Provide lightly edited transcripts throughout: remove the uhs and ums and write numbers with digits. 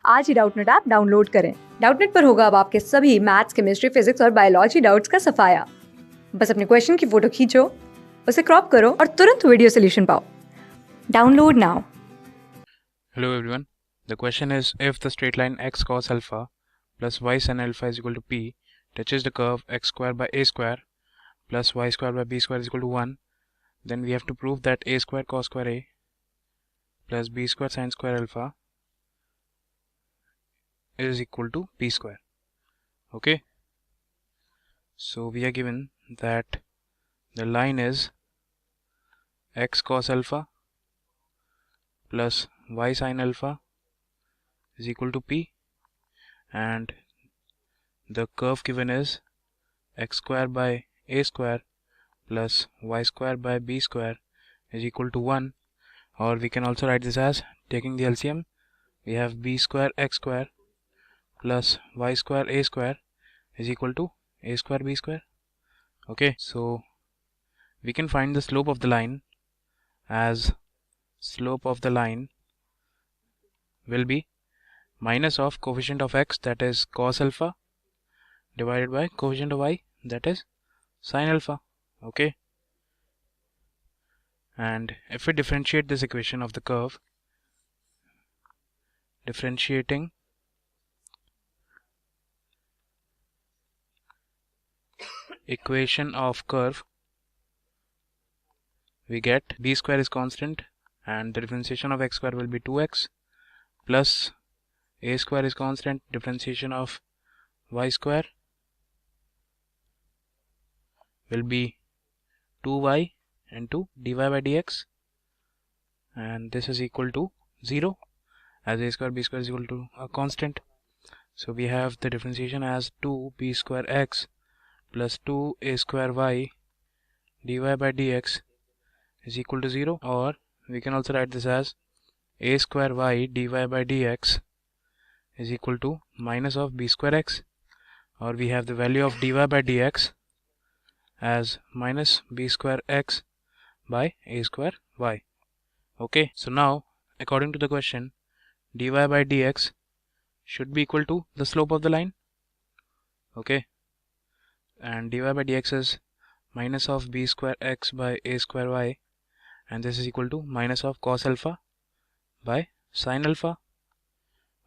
आज ही Doubtnut app download करें। Doubtnut पर होगा अब आपके सभी मैथ्स, केमिस्ट्री, फिजिक्स और बायोलॉजी डाउट्स का सफाया। बस अपने क्वेश्चन की फोटो खींचो, उसे क्रॉप करो और तुरंत वीडियो सोल्यूशन पाओ। Download now. Hello everyone. The question is, if the straight line x cos alpha plus y sin alpha is equal to p touches the curve x square by a square plus y square by b square is equal to 1, then we have to prove that a square cos square a plus b square sin square alpha is equal to p square. Okay. So we are given that the line is x cos alpha plus y sin alpha is equal to p, and the curve given is x square by a square plus y square by b square is equal to 1, or we can also write this as, taking the LCM, we have b square x square plus y square a square is equal to a square b square. Okay, so we can find the slope of the line as slope of the line will be minus of coefficient of x, that is cos alpha, divided by coefficient of y, that is sin alpha. Okay, and if we differentiate this equation of the curve, differentiating equation of curve, we get b square is constant and the differentiation of x square will be 2x, plus a square is constant, differentiation of y square will be 2y into dy by dx, and this is equal to 0 as a square b square is equal to a constant. So we have the differentiation as 2b square x plus 2a square y dy by dx is equal to 0, or we can also write this as a square y dy by dx is equal to minus of b square x, or we have the value of dy by dx as minus b square x by a square y. Okay, so now according to the question, dy by dx should be equal to the slope of the line. Okay, and dy by dx is minus of b square x by a square y, and this is equal to minus of cos alpha by sin alpha.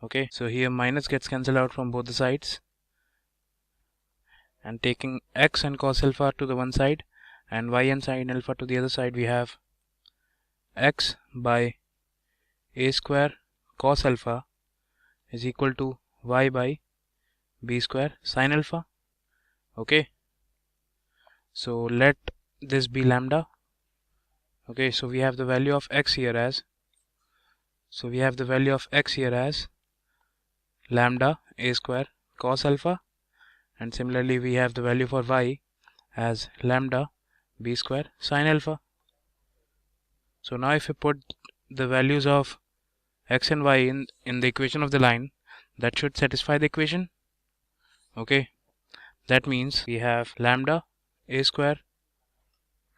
Okay, so here minus gets cancelled out from both the sides, and taking x and cos alpha to the one side and y and sin alpha to the other side, we have x by a square cos alpha is equal to y by b square sin alpha. Okay, so let this be lambda. Okay, so we have the value of x here as, lambda a square cos alpha, and similarly we have the value for y as lambda b square sin alpha. So now if we put the values of x and y in the equation of the line, that should satisfy the equation. Okay, that means we have lambda a square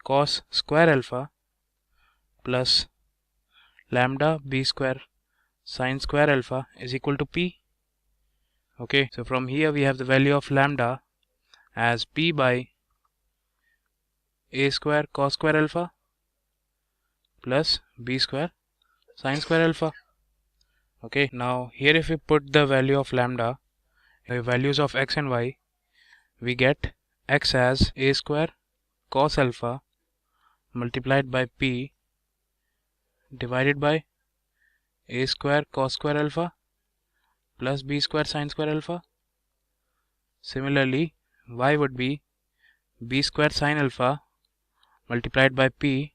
cos square alpha plus lambda b square sin square alpha is equal to p. Okay, so from here we have the value of lambda as p by a square cos square alpha plus b square sin square alpha. Okay, now here if we put the value of lambda, the values of x and y, we get x as a square cos alpha multiplied by p divided by a square cos square alpha plus b square sin square alpha. Similarly, y would be b square sin alpha multiplied by p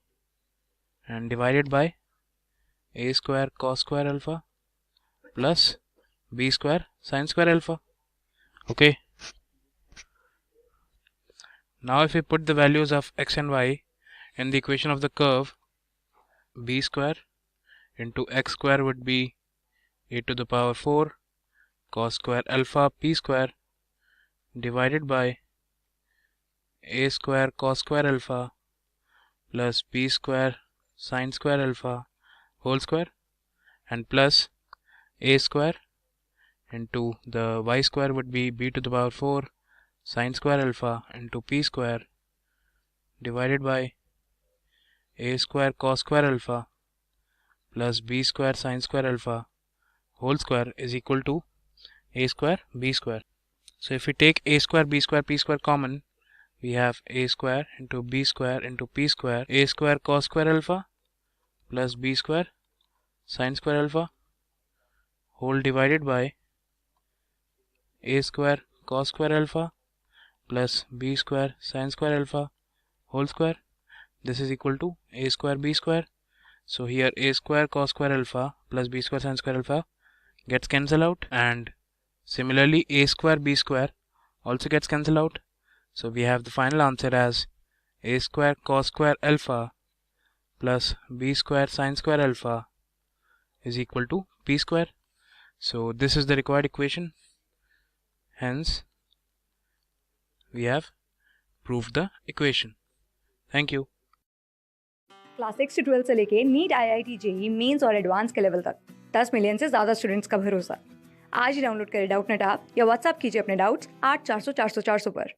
and divided by a square cos square alpha plus b square sin square alpha. Okay, now if we put the values of x and y in the equation of the curve, b square into x square would be a to the power 4 cos square alpha p square divided by a square cos square alpha plus b square sin square alpha whole square, and plus a square into the y square would be b to the power 4 sine square alpha into p square divided by a square cos square alpha plus b square sine square alpha whole square is equal to a square b square. So if we take a square b square p square common, we have a square into b square into p square, a square cos square alpha plus b square sine square alpha whole divided by a square cos square alpha plus b square sine square alpha whole square. This is equal to a square b square. So here a square cos square alpha plus b square sine square alpha gets cancelled out, and similarly a square b square also gets cancelled out. So we have the final answer as a square cos square alpha plus b square sine square alpha is equal to p square. So this is the required equation. Hence we have proved the equation. Thank you. Class 6 से 12 से लेके NEET IIT JEE mains और advance के level तक 10 million से ज़्यादा students का भरोसा। आज ही डाउनलोड करें डाउटनेट ऐप या व्हाट्सएप कीजिए अपने डाउट्स 8400 400 400 पर।